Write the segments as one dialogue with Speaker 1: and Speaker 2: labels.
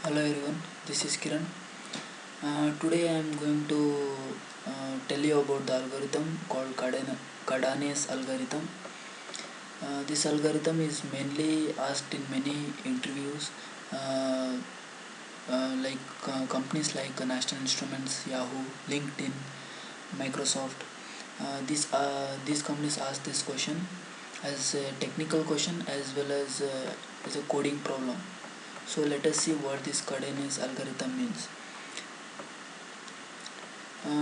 Speaker 1: Hello everyone, this is Kiran. Today I am going to tell you about the algorithm called Cardan's algorithm. This algorithm is mainly asked in many interviews, uh, companies like National Instruments, Yahoo, LinkedIn, Microsoft. These companies ask this question as a technical question as well as a coding problem. So let us see what this Cardan's algorithm means.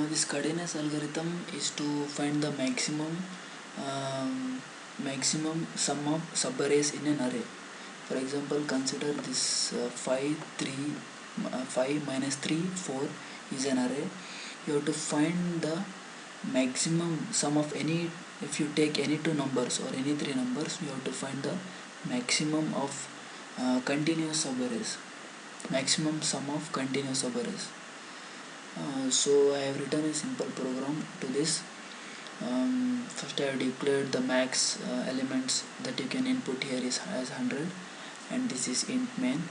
Speaker 1: This Cardenas algorithm is to find the maximum sum of subarrays in an array. For example, consider this 5 minus 3 4 is an array. You have to find the maximum sum of any. If you take any two numbers or any three numbers, you have to find the maximum of continuous subarrays. Maximum sum of continuous subarrays. So I have written a simple program to this. First I have declared the max elements that you can input here is as 100, and this is int main,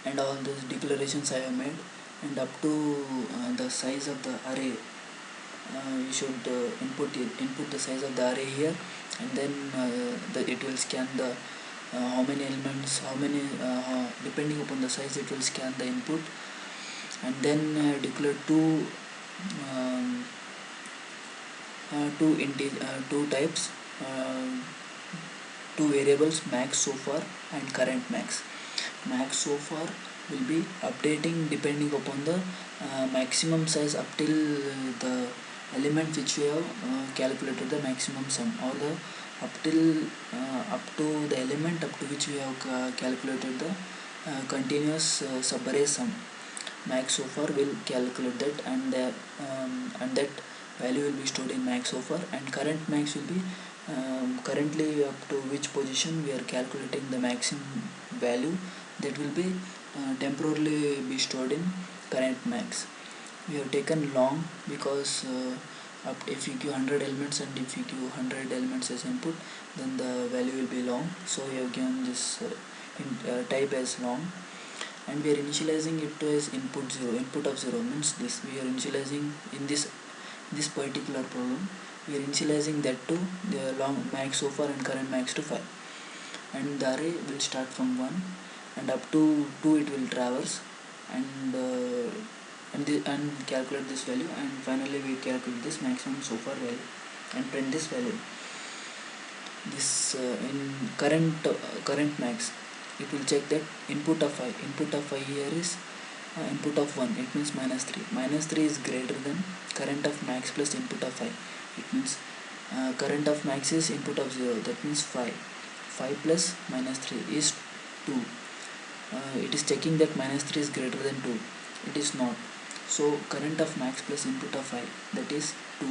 Speaker 1: and all those declarations I have made, and up to the size of the array you should input the size of the array here, and then it will scan the how many elements, depending upon the size it will scan the input, and then declare um, two types, uh, two variables, max so far and current max. Max so far will be updating depending upon the maximum size up till the element which we have calculated the maximum sum, or the up to the element up to which we have calculated the continuous subarray sum. Max so far will calculate that, and that value will be stored in max so far, and current max will be currently up to which position we are calculating the maximum value, that will be temporarily be stored in current max. We have taken long because if you give 100 elements and if you give 100 elements as input, then the value will be long, so we have given this type as long, and we are initializing it to as input 0. Input of 0 means this, we are initializing in this particular problem, we are initializing that to the long max so far and current max to 5, and the array will start from 1 and up to 2 it will traverse, and and calculate this value, and finally we calculate this maximum so far value and print this value. This in current max, it will check that input of 5 here is input of 1, it means minus 3 is greater than current of max plus input of 5. It means current of max is input of 0, that means 5 plus minus 3 is 2. It is checking that minus 3 is greater than 2, it is not. So current of max plus input of 5, that is 2,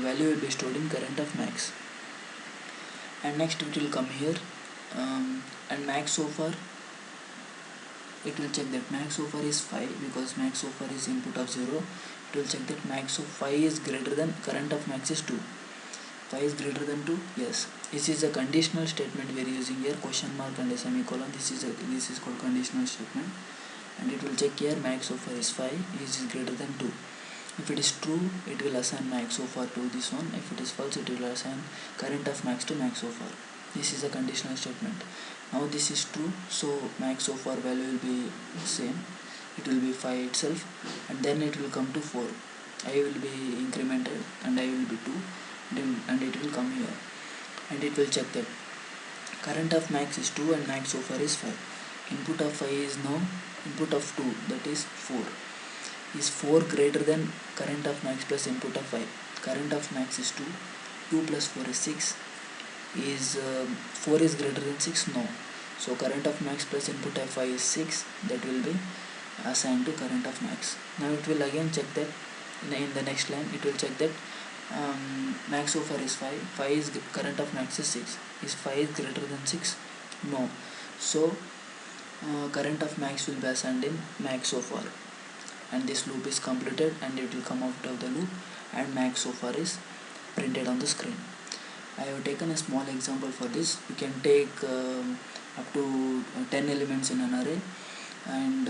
Speaker 1: value will be stored in current of max, and next it will come here, and max so far, it will check that max so far is 5, because max so far is input of 0. It will check that max of 5 is greater than current of max is 2. 5 is greater than 2, yes. This is a conditional statement we are using here, question mark and a semicolon. This is called conditional statement, and it will check here max so far is 5, is greater than 2. If it is true, it will assign max so far to this one. If it is false, it will assign current of max to max so far. This is a conditional statement. Now this is true, so max so far value will be same, it will be 5 itself, and then it will come to 4. I will be incremented and I will be 2, and it will come here, and it will check that current of max is 2 and max so far is 5. Input of 5 is now input of 2, that is 4. Is 4 greater than current of max plus input of 5? Current of max is 2, 2 plus 4 is 6. Is 4 is greater than 6? No. So current of max plus input of 5 is 6, that will be assigned to current of max. Now it will again check that in the next line, it will check that max so far is 5, 5 is current of max is 6. Is 5 is greater than 6? No. So current of max will be assigned in max so far, and this loop is completed, and it will come out of the loop, and max so far is printed on the screen. I have taken a small example for this. You can take up to 10 elements in an array, and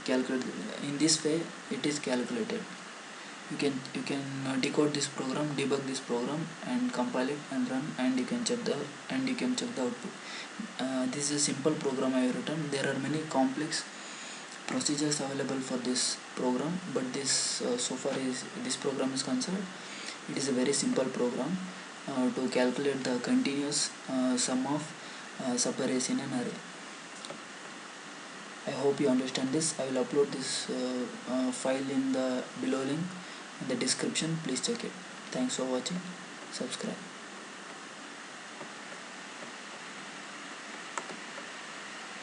Speaker 1: calculate. In this way it is calculated. You can decode this program, debug this program, and compile it and run, and you can check the output. This is a simple program I have written. There are many complex procedures available for this program, but this so far is this program is concerned, it is a very simple program to calculate the continuous sum of subarrays in an array. I hope you understand this. I will upload this file in the below link in the description. Please check it. Thanks for watching. Subscribe.